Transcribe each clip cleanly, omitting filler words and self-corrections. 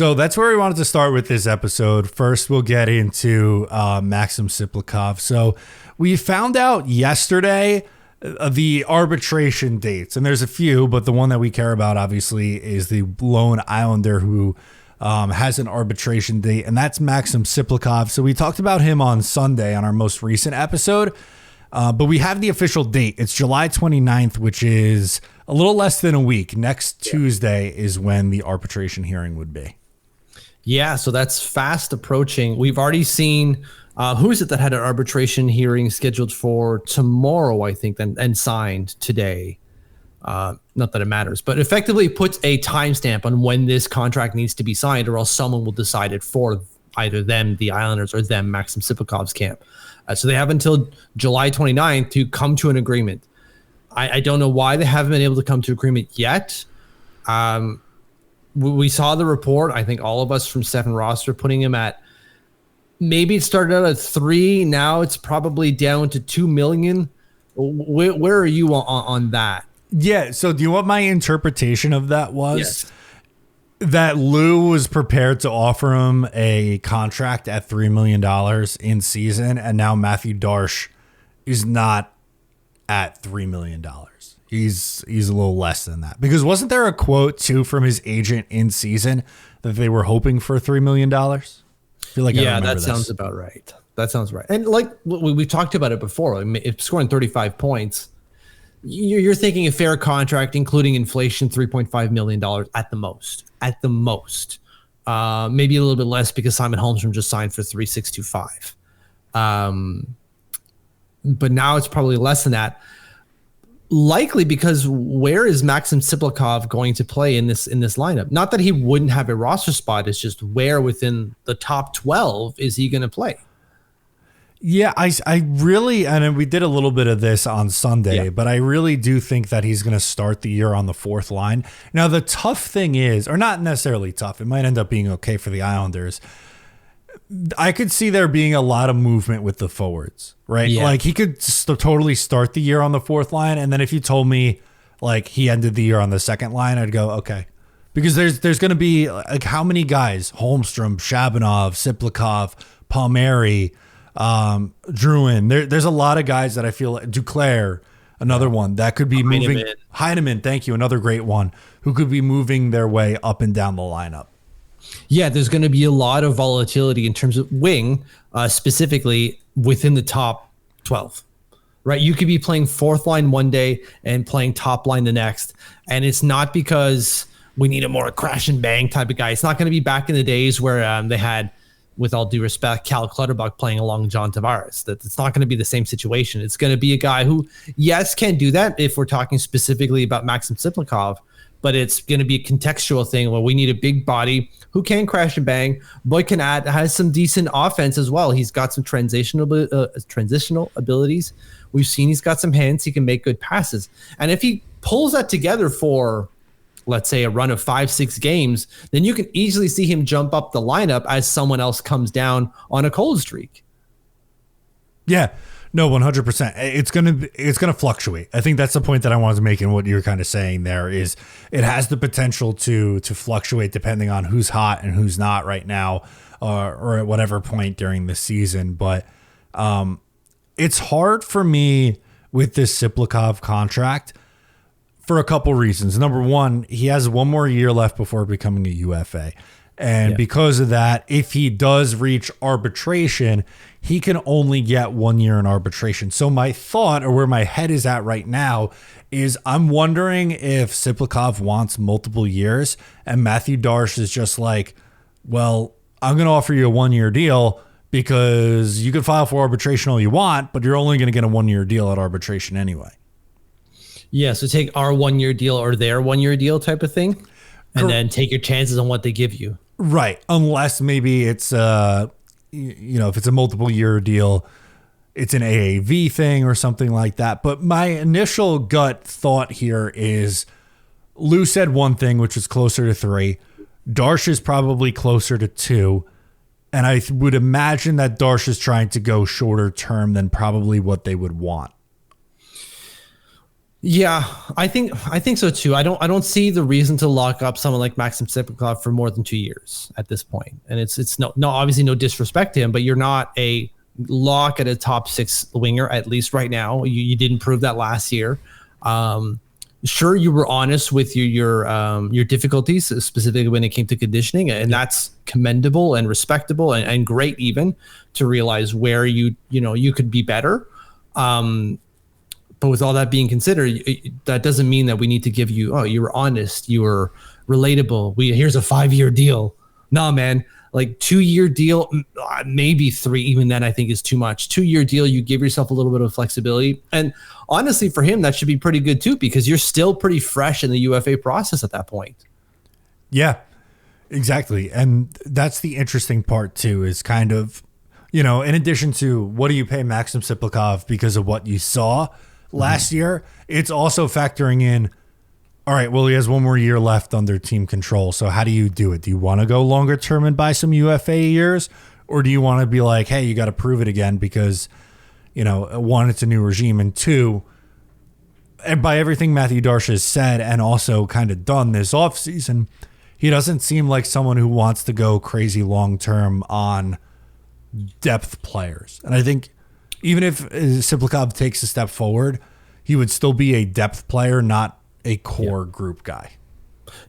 So that's where we wanted to start with this episode. First, we'll get into Maxim Tsyplakov. So we found out yesterday the arbitration dates, and there's a few, but the one that we care about, obviously, is the lone Islander who has an arbitration date, and that's Maxim Tsyplakov. So we talked about him on Sunday on our most recent episode, but we have the official date. It's July 29th, which is a little less than a week. Next Tuesday is when the arbitration hearing would be. Yeah, so that's fast approaching. We've already seen, who is it that had an arbitration hearing scheduled for tomorrow, I think, and signed today. Not that it matters, but effectively puts a timestamp on when this contract needs to be signed, or else someone will decide it for either them, the Islanders, or them, Maxim Tsyplakov's camp. So they have until July 29th to come to an agreement. I don't know why they haven't been able to come to agreement yet. We saw the report. I think all of us from Seven Roster putting him at, maybe it started out at 3. Now it's probably down to 2 million. Where are you on that? Yeah. So do you know what my interpretation of that was? Yes. That Lou was prepared to offer him a contract at $3 million in season. And now Matthew Darche is not at $3 million. He's a little less than that, because wasn't there a quote too from his agent in season that they were hoping for $3 million? I feel like that sounds about right. That sounds right. And like we talked about it before, I mean, if scoring 35 points, you're thinking a fair contract, including inflation, $3.5 million at the most. At the most, maybe a little bit less because Simon Holmstrom just signed for $3.625. But now it's probably less than that. Likely because where is Maxim Tsyplakov going to play in this lineup? Not that he wouldn't have a roster spot. It's just where within the top 12 is he going to play? Yeah, I really, and we did a little bit of this on Sunday, but I really do think that he's going to start the year on the 4th line. Now, the tough thing is, or not necessarily tough, it might end up being okay for the Islanders. I could see there being a lot of movement with the forwards, right? Yeah. Like he could totally start the year on the 4th line. And then if you told me like he ended the year on the 2nd line, I'd go, okay. Because there's going to be like how many guys, Holmstrom, Shabanov, Tsyplakov, Palmieri, Druin. There's a lot of guys that I feel like Duclair, another one that could be moving. Heineman, thank you. Another great one who could be moving their way up and down the lineup. Yeah, there's going to be a lot of volatility in terms of wing, specifically within the top 12, right? You could be playing 4th line one day and playing top line the next. And it's not because we need a more crash and bang type of guy. It's not going to be back in the days where they had, with all due respect, Cal Clutterbuck playing along John Tavares. That it's not going to be the same situation. It's going to be a guy who, yes, can do that if we're talking specifically about Maxim Tsyplakov, but it's going to be a contextual thing where we need a big body who can crash and bang, but has some decent offense as well. He's got some transitional abilities. We've seen he's got some hands. He can make good passes. And if he pulls that together for, let's say, a run of 5-6 games, then you can easily see him jump up the lineup as someone else comes down on a cold streak. Yeah. No, 100%. It's gonna fluctuate. I think that's the point that I wanted to make, and what you're kind of saying there is it has the potential to fluctuate depending on who's hot and who's not right now, or at whatever point during the season. But it's hard for me with this Tsyplakov contract for a couple reasons. Number one, he has one more year left before becoming a UFA. And because of that, if he does reach arbitration, he can only get 1 year in arbitration. So my thought, or where my head is at right now, is I'm wondering if Tsyplakov wants multiple years and Matthew Darche is just like, well, I'm going to offer you a 1 year deal because you can file for arbitration all you want, but you're only going to get a 1 year deal at arbitration anyway. Yeah, so take our 1 year deal or their 1 year deal type of thing, and then take your chances on what they give you. Right. Unless maybe it's, if it's a multiple year deal, it's an AAV thing or something like that. But my initial gut thought here is Lou said one thing, which is closer to 3. Darche is probably closer to 2. And I would imagine that Darche is trying to go shorter term than probably what they would want. Yeah, I think so too. I don't see the reason to lock up someone like Maxim Tsyplakov for more than 2 years at this point. And it's no obviously no disrespect to him, but you're not a lock at a top 6 winger, at least right now. You didn't prove that last year. Sure, you were honest with your difficulties, specifically when it came to conditioning, and that's commendable and respectable and great, even to realize where you could be better. But with all that being considered, that doesn't mean that we need to give you, oh, you were honest, you were relatable. Here's a 5-year deal. Nah, man, like 2-year deal, maybe 3. Even then, I think is too much. 2-year deal, you give yourself a little bit of flexibility. And honestly, for him, that should be pretty good too, because you're still pretty fresh in the UFA process at that point. Yeah, exactly. And that's the interesting part too, is kind of, in addition to what do you pay Maxim Tsyplakov because of what you saw last year, it's also factoring in, all right, well, he has 1 more year left under team control. So how do you do it? Do you want to go longer term and buy some UFA years? Or do you want to be like, hey, you got to prove it again because, 1, it's a new regime, and 2, and by everything Matthew Darsh has said and also kind of done this offseason, he doesn't seem like someone who wants to go crazy long term on depth players. And I think even if Tsyplakov takes a step forward, he would still be a depth player, not a core group guy.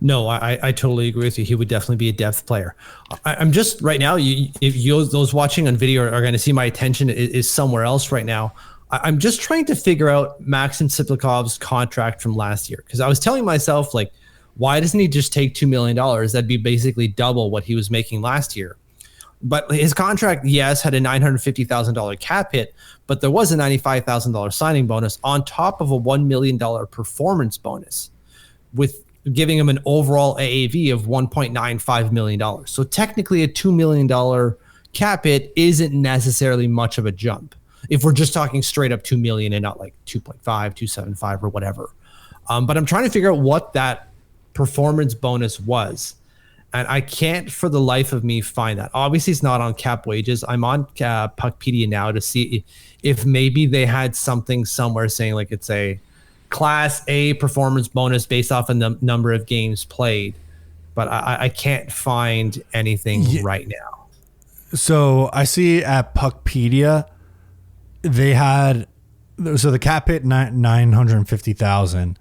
No, I totally agree with you. He would definitely be a depth player. I'm just right now, those watching on video are going to see my attention is somewhere else right now. I'm just trying to figure out Maxim Tsyplakov's contract from last year, because I was telling myself, like, why doesn't he just take $2 million? That'd be basically double what he was making last year. But his contract, yes, had a $950,000 cap hit, but there was a $95,000 signing bonus on top of a $1 million performance bonus, with giving him an overall AAV of $1.95 million. So technically a $2 million cap hit isn't necessarily much of a jump, if we're just talking straight up $2 million and not like 2.5, 2.75 or whatever. But I'm trying to figure out what that performance bonus was. And I can't for the life of me find that. Obviously, it's not on cap wages. I'm on Puckpedia now to see if maybe they had something somewhere saying like it's a Class A performance bonus based off of the number of games played. But I can't find anything right now. So I see at Puckpedia, they had, so the cap hit 950,000.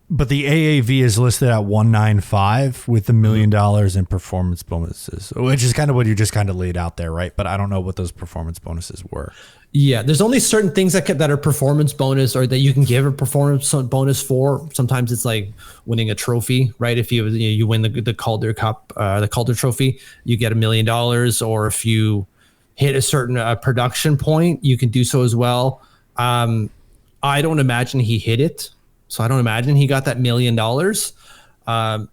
But the AAV is listed at 195 with $1 million in performance bonuses, which is kind of what you just kind of laid out there, right? But I don't know what those performance bonuses were. Yeah, there's only certain things that are performance bonus, or that you can give a performance bonus for. Sometimes it's like winning a trophy, right? If you win the Calder Cup, the Calder Trophy, you get $1 million. Or if you hit a certain production point, you can do so as well. I don't imagine he hit it. So I don't imagine he got that $1 million.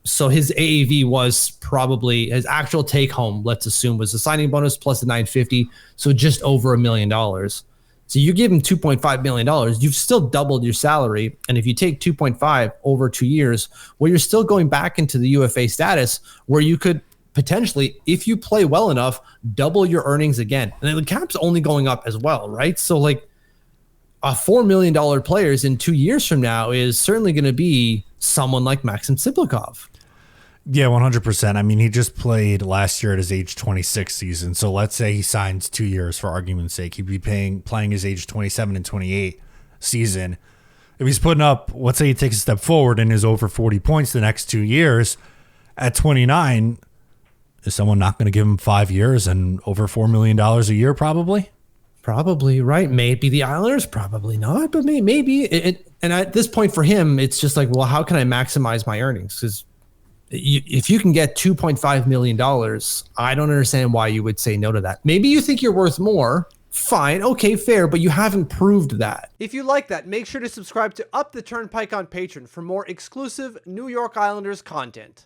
So his AAV was probably his actual take home, let's assume, was the signing bonus plus the 950. So just over $1 million. So you give him $2.5 million, you've still doubled your salary. And if you take 2.5 over 2 years, well, you're still going back into the UFA status where you could potentially, if you play well enough, double your earnings again. And then the cap's only going up as well, right? So like, a $4 million players in 2 years from now is certainly going to be someone like Maxim Tsyplakov. Yeah, 100%. I mean, he just played last year at his age 26 season. So let's say he signs 2 years for argument's sake. He'd be playing his age 27 and 28 season. If he's putting up, let's say he takes a step forward and is over 40 points the next 2 years, at 29, is someone not going to give him 5 years and over $4 million a year probably? Probably, right? Maybe the Islanders, probably not, but maybe. And at this point for him, it's just like, well, how can I maximize my earnings? Because if you can get $2.5 million, I don't understand why you would say no to that. Maybe you think you're worth more. Fine. Okay, fair. But you haven't proved that. If you like that, make sure to subscribe to Up the Turnpike on Patreon for more exclusive New York Islanders content.